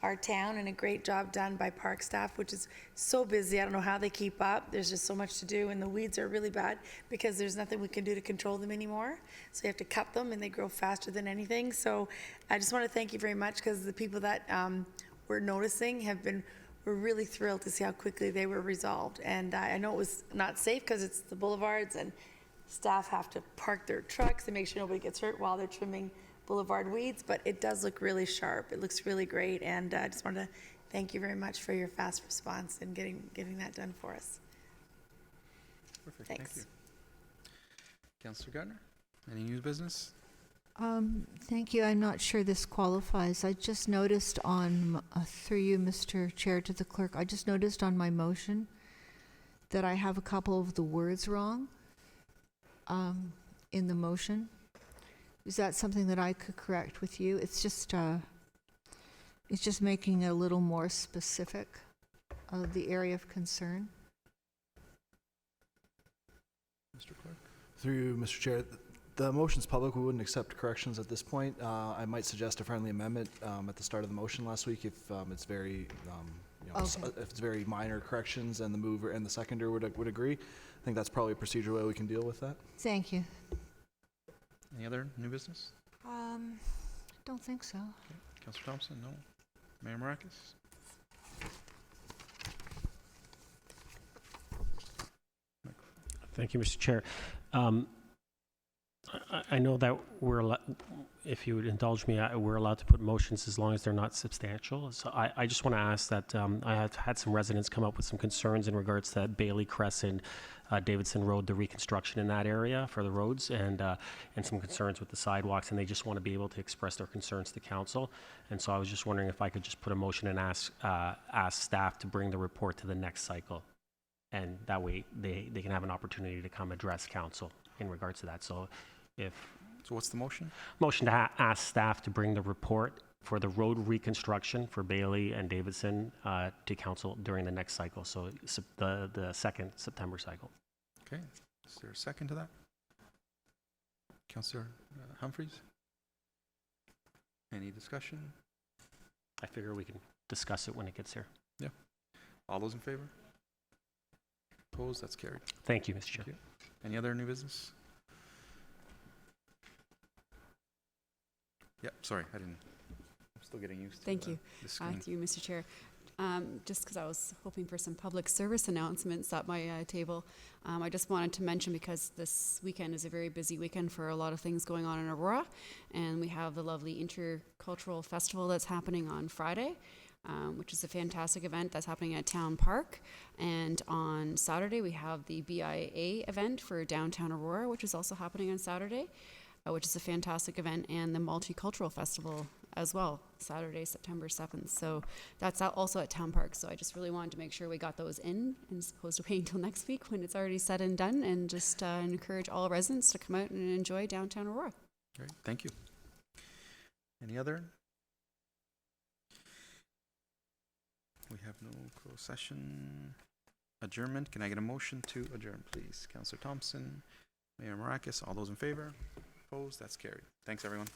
our town, and a great job done by park staff, which is so busy. I don't know how they keep up. There's just so much to do, and the weeds are really bad because there's nothing we can do to control them anymore. So you have to cut them, and they grow faster than anything. So I just want to thank you very much, because the people that we're noticing we're really thrilled to see how quickly they were resolved. And I know it was not safe because it's the boulevards, and staff have to park their trucks and make sure nobody gets hurt while they're trimming boulevard weeds, but it does look really sharp. It looks really great, and I just wanted to thank you very much for your fast response and getting that done for us. Perfect, Thanks. thank you. Councillor Gardner, any new business? Thank you. I'm not sure this qualifies. I just noticed through you, Mr. Chair, to the clerk, I just noticed on my motion that I have a couple of the words wrong in the motion. Is that something that I could correct with you? It's just making it a little more specific of the area of concern. Mr. Clerk? Through Mr. Chair, the motion's public. We wouldn't accept corrections at this point. I might suggest a friendly amendment at the start of the motion last week if it's very, Okay. if it's very minor corrections and the mover and the seconder would agree. I think that's probably a procedural way we can deal with that. Thank you. Any other new business? Don't think so. Councillor Thompson, no. Mayor Maracus? Thank you, Mr. Chair. I know that if you would indulge me, we're allowed to put motions as long as they're not substantial. So I just want to ask that I have had some residents come up with some concerns in regards to Bailey Crescent, Davidson Road, the reconstruction in that area for the roads, and some concerns with the sidewalks, and they just want to be able to express their concerns to council. And so I was just wondering if I could just put a motion and ask staff to bring the report to the next cycle, and that way they can have an opportunity to come address council in regards to that. So what's the motion? Motion to ask staff to bring the report for the road reconstruction for Bailey and Davidson to council during the next cycle, so the second September cycle. Okay, is there a second to that? Councillor Humphreys? Any discussion? I figure we can discuss it when it gets here. Yeah. All those in favor? Opposed? That's carried. Thank you, Mr. Chair. Thank you. Any other new business? Yep, sorry, I'm still getting used to Thank you. the screen. To you, Mr. Chair. Just because I was hoping for some public service announcements at my table, I just wanted to mention, because this weekend is a very busy weekend for a lot of things going on in Aurora, and we have the lovely Intercultural Festival that's happening on Friday, which is a fantastic event that's happening at Town Park. And on Saturday, we have the BIA event for downtown Aurora, which is also happening on Saturday, which is a fantastic event, and the Multicultural Festival as well, Saturday, September 7th. So that's also at Town Park. So I just really wanted to make sure we got those in, as opposed to waiting until next week when it's already said and done, and just encourage all residents to come out and enjoy downtown Aurora. Great, thank you. Any other? We have no closed session. adjournment. Can I get a motion to adjourn, please? Councillor Thompson, Mayor Marakis, all those in favor? Opposed? That's carried. Thanks, everyone.